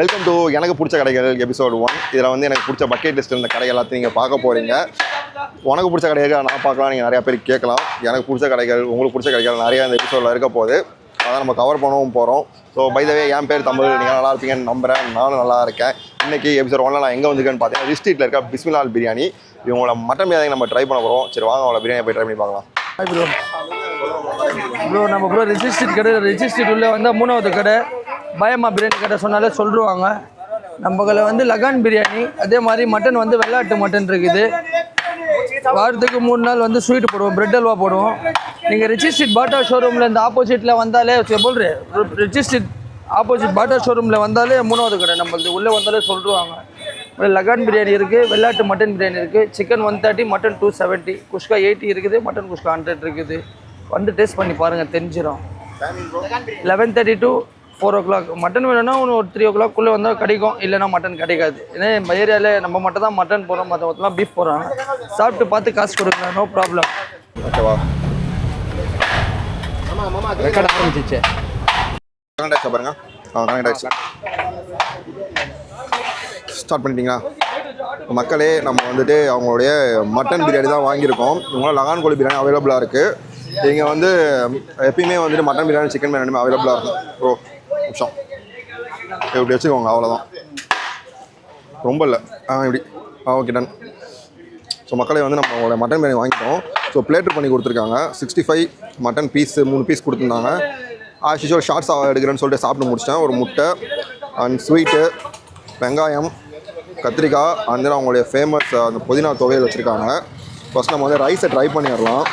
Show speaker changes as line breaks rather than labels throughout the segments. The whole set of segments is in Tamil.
வெல்கம் டு எனக்கு பிடிச்ச கடைகள் எபிசோட் 1. இதில் வந்து எனக்கு பிடிச்ச பக்கெட் லிஸ்ட் இந்த கடைகள் எல்லாத்தையும் நீங்கள் பார்க்க போகிறீங்க. உனக்கு பிடிச்ச கடைகள் நான் பார்க்கலாம், நீங்கள் நிறையா பேர் கேட்கலாம். எனக்கு பிடிச்ச கடைகள் உங்களுக்கு பிடிச்ச கடைகள் நிறையா இந்த எபிசோடில் இருக்க போகுது. அதான் நம்ம கவர் பண்ணவும் போகிறோம். ஸோ பை த வே என் பேர் தமிழ், நீங்கள் நல்லா இருப்பீங்கன்னு நம்புகிறேன். நானும் நல்லா இருக்கேன். இன்றைக்கி எபிசோட் 1 நான் எங்கே வந்துருக்கேன்னு பார்த்தீங்கன்னா ரிஸ்ட்ரீட்டில் இருக்க பிஸ்மிலால் பிரியாணி. இவங்களோட மட்டன் பிரியாணி நம்ம ட்ரை பண்ண போகிறோம். சரி வாங்க அவங்கள பிரியாணி போய் ட்ரை பண்ணி பார்க்கலாம்.
ப்ரோ நம்ம ரிஜிஸ்ட்ரேட் கடை ரிஜிஸ்ட்ரேட் உள்ளே வந்தால் 3வது கடை பயமா பிரியாணி கடை சொன்னாலே சொல்லிடுவாங்க. நம்மள வந்து லகான் பிரியாணி, அதே மாதிரி மட்டன் வந்து வெள்ளாட்டு மட்டன் இருக்குது. வாரத்துக்கு 3 நாள் வந்து ஸ்வீட் போடுவோம், பிரெட் அல்வா போடுவோம். நீங்கள் ரிஜிஸ்ட்ரேட் பாட்டா ஷோரூமில் இந்த ஆப்போசிட்டில் வந்தாலே சொல்கிறேன், ரிஜிஸ்ட்ரேட் ஆப்போசிட் பாட்டா ஷோரூமில் வந்தாலே 3வது கடை நம்மளுக்கு உள்ளே வந்தாலே சொல்லிடுவாங்க. லகான் பிரியாணி இருக்குது, வெள்ளாட்டு மட்டன் பிரியாணி இருக்குது. சிக்கன் 130, மட்டன் 270, குஷ்கா 80 இருக்குது, மட்டன் குஷ்கா 100 இருக்குது. வந்து டேஸ்ட் பண்ணி பாருங்கள், தெரிஞ்சிடும். 11:30 to 4 o'clock. மட்டன் வேணும்னா ஒரு 3 o'clock வந்தால் கிடைக்கும், இல்லைனா மட்டன் கிடைக்காது. ஏன்னா நம்ம ஏரியாவில் நம்ம மட்டும் தான் மட்டன் போடுறோம், மற்றவங்கலாம் பீஃப் போடுறாங்க. சாப்பிட்டு பார்த்து காசு கொடுக்கலாம், நோ ப்ராப்ளம்.
ஓகேவா?
ரெக்கார்ட் ஆரம்பிச்சிச்சு.
பாருங்க, ஸ்டார்ட் பண்ணிட்டீங்களா மக்களே? நம்ம வந்துட்டு அவங்களுடைய மட்டன் பிரியாணி தான் வாங்கியிருக்கோம். இவங்களாம் லகான் கோழி பிரியாணி அவைலபிளாக இருக்குது. இங்கே வந்து எப்பயுமே வந்துட்டு மட்டன் பிரியாணி சிக்கன் பிரியாணி அவைலபிளாக இருக்கும். ப்ரோ நிமிஷம் இப்படி வச்சுக்கோங்க, அவ்வளோதான், ரொம்ப இல்லை. இப்படி ஓகே டன். ஸோ மக்களே வந்து நம்ம அவங்களோட மட்டன் பிரியாணி வாங்கிட்டோம். ஸோ பிளேட்டர் பண்ணி கொடுத்துருக்காங்க. 65 மட்டன் பீஸு 3 பீஸ் கொடுத்துருந்தாங்க. ஆஷிஷோர் ஷார்ட்ஸ் எடுக்கிறேன்னு சொல்லிட்டு சாப்பிட்டு முடிச்சிட்டேன். ஒரு முட்டை அண்ட் ஸ்வீட்டு, வெங்காயம், கத்திரிக்காய், அந்த அவங்களுடைய ஃபேமஸ் அந்த புதினா துவையல் வச்சுருக்காங்க. ஃபஸ்ட் நம்ம வந்து ரைஸை ட்ரை பண்ணிடலாம்.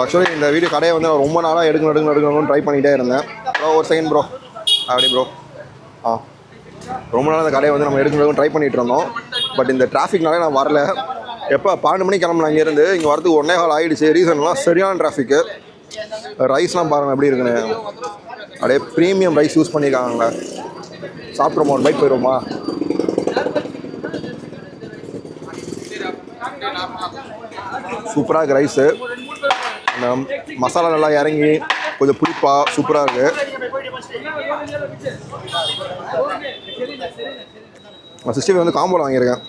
ஆக்சுவலி இந்த வீடியோ கடையை வந்து நான் ரொம்ப நாளாக எடுக்கணும்னு ட்ரை பண்ணிகிட்டே இருந்தேன். ப்ரோ ஒரு செகண்ட் ப்ரோ, அப்படி ப்ரோ. ரொம்ப நாள் அந்த கடையை வந்து நம்ம எடுக்கணும்னு ட்ரை பண்ணிகிட்டு இருந்தோம். பட் இந்த டிராஃபிக்னாலே நான் வரல. எப்போ 12 மணிக்கு கிளம்பலாம் இங்கேருந்து, இங்கே வரதுக்கு 1.5 hour ஆகிடுச்சு. ரீசன்லாம் சரியான டிராஃபிக்கு. ரைஸ்லாம் பாருங்கள் எப்படி இருக்குன்னு. அப்படியே ப்ரீமியம் ரைஸ் யூஸ் பண்ணியிருக்காங்க. சாப்பிட்றோமா, ஒரு பைக் போயிடுவோமா? சூப்பராக இருக்குது ரைஸு. அந்த மசாலா நல்லா இறங்கி கொஞ்சம் புளிப்பாக சூப்பராக இருக்குது. நான் 65 வந்து காம்போவில் வாங்கியிருக்கேன்.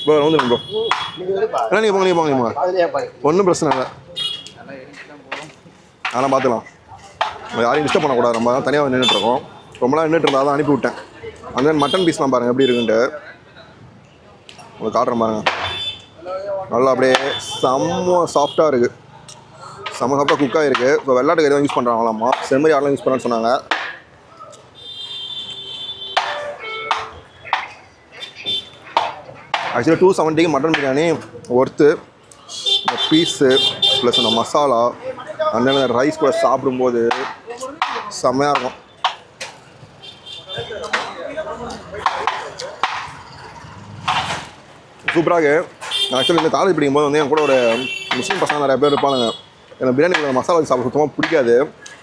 ப்ரோ வந்து ப்ரோ இல்லை, நீங்கள் போங்க ஒன்றும் பிரச்சனை இல்லை, அதெல்லாம் பார்த்துக்கலாம். யாரையும் டிஸ்டர்ப் பண்ணக்கூடாது. நம்ம தான் தனியாக நின்றுட்டுருக்கோம். ரொம்ப நாள் நின்றுட்டு இருந்தால் தான் அனுப்பி விட்டேன். அந்த மட்டன் பீஸ்லாம் பாருங்கள் எப்படி இருக்குன்ட்டு உங்களுக்கு காட்டுறேன் பாருங்கள். நல்லா அப்படியே செம்ம சாஃப்டாக இருக்குது, செம்ம சாஃப்டாக குக்காக இருக்குது. இப்போ வெள்ளாட்டு கறி தான் யூஸ் பண்ணுறாங்களாம்மா, செம்மறி ஆடெலாம் யூஸ் பண்ணான்னு சொன்னாங்க. Actually 270 mutton biryani worth. இந்த பீஸு ப்ளஸ் அந்த மசாலா அந்த ரைஸ் கூட சாப்பிடும்போது செம்மையாக இருக்கும். சூப்பராக. ஆக்சுவலி இந்த காலேஜ் படிக்கும்போது வந்து என் கூட ஒரு முஸ்லீம் பசங்க நிறைய பேர் இருப்பானுங்க. எனக்கு பிரியாணிக்கு மசாலா வச்சு சாப்பிட சுத்தமாக பிடிக்காது.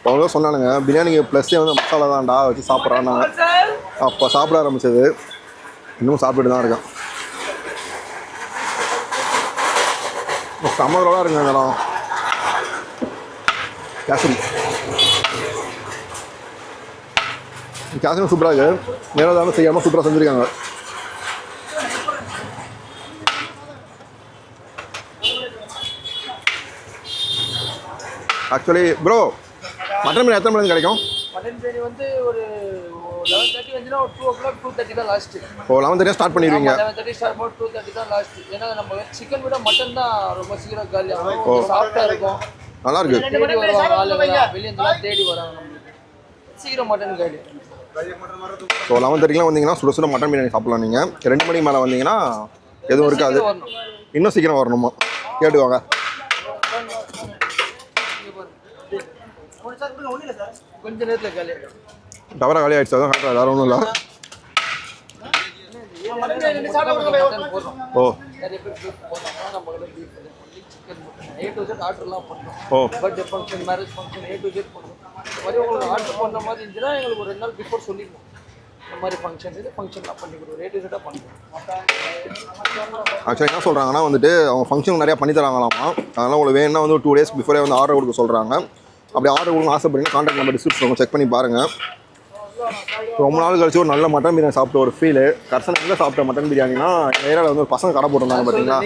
அவங்க சொன்னானுங்க பிரியாணிக்கு ப்ளஸ்ஸே வந்து மசாலா தான்டா வச்சு சாப்பிட்றான்னாங்க. அப்போ சாப்பிட ஆரம்பித்தது, இன்னும் சாப்பிட்டுட்டு தான் இருக்கேன். சம்மரோட இருங்க இந்த இடம். கேசரி சூப்பராக இருக்குது. நேரம் செய்யாமல் சூப்பராக செஞ்சுருக்காங்க. ஆக்சுவலி ப்ரோ மட்டன் பிரியாணி எத்தனை மணிக்கு கிடைக்கும்?
மட்டன் பிரியாணி வந்து ஒரு 11:30 வந்துன்னா ஒரு 2 o'clock 2:30 தான் லாஸ்ட்டு.
ஓ 11:30 ஸ்டார்ட் பண்ணிடுவீங்க?
11:30 ஸ்டார்ட் பண்ணி 2:30 தான் லாஸ்ட்டு. ஏன்னா நம்ம சிக்கன் விட மட்டன் தான் ரொம்ப சீக்கிரம் காலியாகும். சாஃப்டாக இருக்கும்,
நல்லா இருக்குது.
தேடி வருவாங்க ஆளுங்களாம், வெளியேருந்துலாம் தேடி வராங்க. நம்மளுக்கு சீக்கிரம் மட்டன் காலி.
ஸோ 11:30 வந்தீங்கன்னா சுட சுட மட்டன் பிரியாணி சாப்பிட்லாம். நீங்கள் 2 மணிக்கு மேலே வந்தீங்கன்னா எதுவும் இருக்காது. இன்னும் சீக்கிரம் வரணுமா? கேட்டுவாங்க.
கொஞ்சம் நேரத்தில் காலி
டவரா காலி ஆகிடுச்சு, அதான் கரெக்டாக, வேறு ஒன்றும் இல்லை. ஓ
நிறைய பேர் பீஃப் போடுறாங்க, நம்ம beef chicken A to Z ஆர்டர்லாம் பண்ணுறோம். Birthday function, marriage function A to Z பண்ணுறோம். இந்த மாதிரி உங்களுக்கு ஆர்டர் பண்ண மாதிரி இருந்துச்சுன்னா எங்களுக்கு ஒரு 2 நாள் பிஃபோர் சொல்லிடுவோம். இந்த மாதிரி ஃபங்க்ஷன் இது ஃபங்க்ஷன்லாம் பண்ணி கொடுக்குறோம், A to Z பண்ணுறோம்.
ஆக்சுவலாக என்ன சொல்கிறாங்கன்னா வந்துட்டு அவங்க ஃபங்க்ஷன் நிறையா பண்ணி தராங்களாமா. அதனால் உங்களுக்கு வேணும்னா வந்து 2 days பிஃபோரே வந்து ஆர்டர் கொடுக்க சொல்கிறாங்க. அப்படி ஆர்டர் கொடுங்க ஆசைப்படுறீங்க கான்டாக்ட் நம்பர் டிஸ்கிரிப்ஷன் செக் பண்ணி பாருங்கள். ரொம்ப நாள் கழிச்சு ஒரு நல்ல மட்டன் பிரியாணி சாப்பிட்ட ஒரு ஃபீலு. கர்சன் எங்கே சாப்பிட்ட மட்டன் பிரியாணினா எங்கள் ஏரியாவில் வந்து ஒரு பசங்க கடை போட்டிருந்தாங்க பார்த்தீங்களா.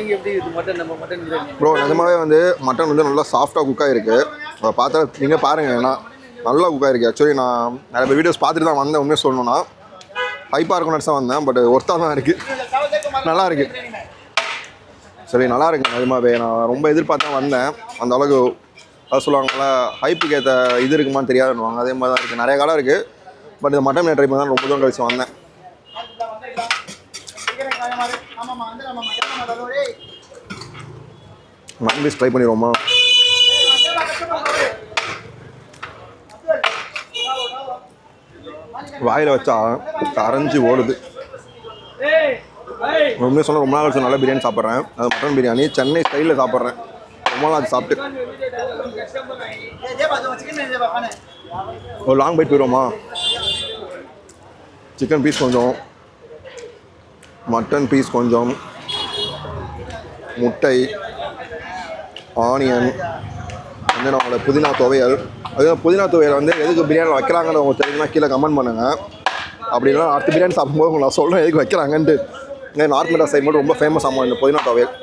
ப்ரோ நிஜமாவே வந்து மட்டன் வந்து நல்லா சாஃப்டாக குக்காக இருக்குது. அதை பார்த்தா நீங்கள் பாருங்கள், ஏன்னா நல்லா குக்காக இருக்குது. ஆக்சுவலி நான் நிறைய பேர் வீடியோஸ் பார்த்துட்டு தான் வந்தேன். உண்மையாக சொல்லணும்னா ஹைப்பாக இருக்கும்னு நினச்சா வந்தேன். பட் ஒர்த்தாக தான் இருக்குது, நல்லா இருக்குது. சரி நல்லா இருக்குது நிஜமாவே. நான் ரொம்ப எதிர்பார்த்தா வந்தேன். அந்த அளவுக்கு அதை சொல்லுவாங்களா ஹைப்புக்கு ஏற்ற இது இருக்குமான்னு தெரியாதுன்னுவாங்க. அதே மாதிரி தான் இருக்குது, நிறைய கடை இருக்குது. பட் இந்த மட்டன் ட்ரை பண்ணி தான் ரொம்ப தூரம் கழிச்சு வந்தேன். மட்டன் பீஸ் ட்ரை பண்ணிடுவோமா? வாயில் வச்சா கரைஞ்சி ஓடுது. உண்மையாக சொன்னால் ரொம்ப நாள் கழிச்சு நல்ல பிரியாணி சாப்பிட்றேன். அது மட்டன் பிரியாணி சென்னை ஸ்டைலில் சாப்பிட்றேன். ரொம்ப நாள் அது சாப்பிட்டு ஒரு லாங் பைட் போயிடுவோமா? சிக்கன் பீஸ் கொஞ்சம், மட்டன் பீஸ் கொஞ்சம், முட்டை, ஆனியன் வந்து நம்மளோட புதினா துவையல். அதே புதினா துவையல் வந்து எதுக்கு பிரியாணியில் வைக்கிறாங்கன்னு உங்களுக்கு தெரியுதுன்னா கீழே கமெண்ட் பண்ணுங்கள். அப்படி இல்லைனா அடுத்த பிரியாணி சாப்பிடும்போது உங்களுக்கு நான் சொல்கிறேன் எதுக்கு வைக்கிறாங்கன்ட்டு. நார்த் மெட்ராஸ் சைடு மட்டும் ரொம்ப ஃபேமஸ் ஆகும் இந்த புதினா துவையல்.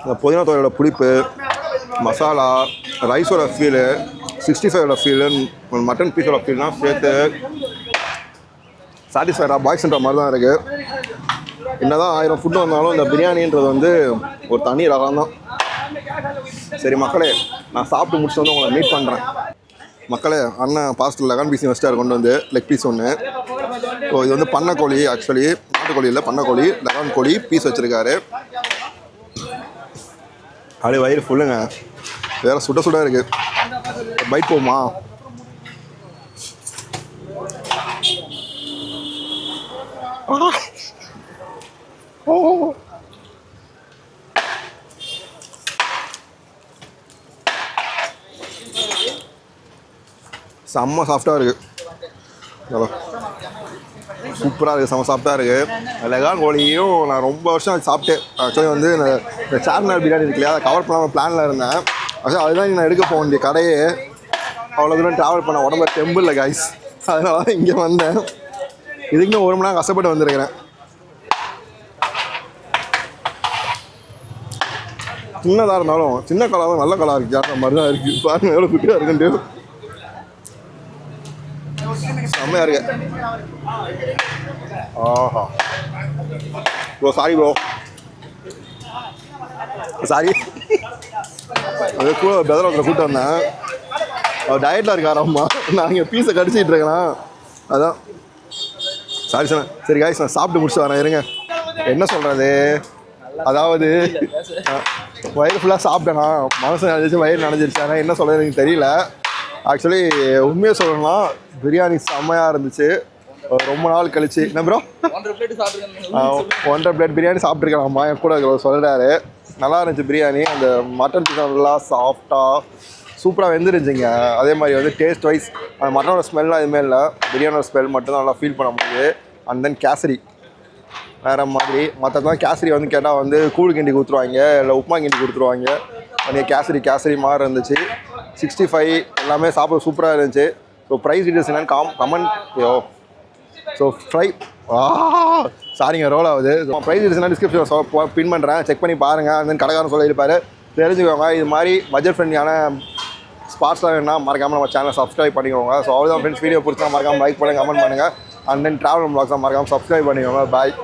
இந்த புதினா துவையோட புளிப்பு, மசாலா, ரைஸோட ஃபீலு, 65ஓட ஃபீலு, மட்டன் பீஸோட ஃபீல்லாம் சேர்த்து சாட்டிஸ்ஃபைடாக பாய்ஸ்ன்ற மாதிரி தான் இருக்குது. என்ன தான் 1000 ஃபுட்டு வந்தாலும் இந்த பிரியாணின்றது வந்து ஒரு தனி ரகம் தான். சரி மக்களே, நான் சாப்பிட்டு முடிச்சு வந்து உங்களை மீட் பண்ணுறேன். மக்களே, அண்ணன் பாஸ்டர் லெகான் பீஸ் வெஸ்டார் கொண்டு வந்து லெக் பீஸ் ஒன்று. ஸோ இது வந்து பண்ணக்கோழி, ஆக்சுவலி நாட்டுக்கோழி இல்லை பண்ணக்கோழி, லெகான் கோழி பீஸ் வச்சுருக்காரு. அப்படியே வயிறு ஃபுல்லுங்க, வேறு சுட சுட இருக்குது. பைட் போமா? செம்ம சாஃப்டாக இருக்குது, சூப்பராக இருக்குது, செம்ம சாஃப்டாக இருக்குது. லெகான் கோழியும் நான் ரொம்ப வருஷம் அது சாப்பிட்டேன். ஆக்சுவலி வந்து இந்த சார்மினார் பிரியாணி இருக்கு இல்லையா, அதை கவர் பண்ணாமல் பிளானில் இருந்தேன். ஆக்சுவலி அதுதான் நான் எடுக்க போக வேண்டிய கடையே. அவ்வளோ தூரம் ட்ராவல் பண்ண உடம்புல டெம்பிள் இல்லை கைஸ், அதனால தான் இங்கே வந்தேன். இதுக்கு 1 மணி நேரம் கஷ்டப்பட்டு வந்திருக்கிறேன். சின்னதாக இருந்தாலும் சின்ன கலாவும் நல்ல கலா இருக்குது, அந்த மாதிரி தான் இருக்குது. பாருங்கள் எவ்வளோ குட்டியாக இருக்குன்ட்டு, செம்மையாக இருக்கு. ஆஹா ப்ரோ, சாரி ப்ரோ, சாரி. அது கூட பெதர் ஒருத்தரை கூப்பிட்டு வந்தேன். அவர் டயட்டில் இருக்காராம்மா, நான் இங்கே பீஸை கடிச்சிட்டு இருக்கிறேன், அதான் சாரி சொன்னேன். சரி காய்ஸ், நான் சாப்பிட்டு முடிச்சு வரேன், இருங்க. என்ன சொல்கிறது, அதாவது வயிறு ஃபுல்லாக சாப்பிட்டேனா, மனசு நினைச்சிச்சு, வயிறு நினைச்சிருச்சு. ஆனால் என்ன சொல்கிறது எனக்கு தெரியல. ஆக்சுவலி உண்மையாக சொல்லணும்னா பிரியாணி செம்மையாக இருந்துச்சு. ரொம்ப நாள் கழிச்சு. என்ன ப்ரோ, 1.5 பிளேட் பிரியாணி சாப்பிட்ருக்கேன். என் கூட சொல்கிறாரு, நல்லா இருந்துச்சு பிரியாணி. அந்த மட்டன் சிக்கன் நல்லா சாஃப்டாக சூப்பராக வெந்துருந்துச்சிங்க. அதே மாதிரி வந்து டேஸ்ட் வைஸ் அந்த மட்டனோட ஸ்மெல்லாம் எதுவுமே இல்லை, பிரியாணியோட ஸ்மெல் மட்டும் தான் நல்லா ஃபீல் பண்ண முடியுது. அண்ட் தென் கேசரி வேறு மாதிரி. மற்றதான் கேசரி வந்து கேட்டால் வந்து கூழ் கிண்டி கொடுத்துருவாங்க, இல்லை உப்புமா கிண்டி கொடுத்துருவாங்க. அன்றைக்கி கேசரி மாதிரி இருந்துச்சு. 65 எல்லாமே சாப்பிட சூப்பராக இருந்துச்சு. ஸோ ப்ரைஸ் டீட்டெயில்ஸ் என்னென்னு கமெண்ட். ஸோ சாரிங்க ரோல் ஆகுது. ப்ரைஸ் டீட்டெயில்ஸ் என்ன டிஸ்கிரிப்ஷன் பின் பண்ணுறேன், செக் பண்ணி பாருங்கள். அந்த கடைக்காரன் சொல்லியிருப்பார், தெரிஞ்சுக்கோங்க. இது மாதிரி பட்ஜெட் ஃப்ரெண்ட்லியான ஸ்பாட்ஸ்லாம் வேணுன்னா மறக்காமல் நம்ம சேனலை சப்ஸ்கிரைப் பண்ணிக்கோங்க. ஸோ அவ்வளோதான் ஃப்ரெண்ட்ஸ், வீடியோ பிடிச்சா மறக்காமல் லைக் பண்ணுங்கள், கமெண்ட் பண்ணுங்கள். அண்ட் தென் ட்ராவல் வ்ளாக்ஸாக மறக்காமல் சப்ஸ்கிரைப் பண்ணிக்கோங்க. பாய்.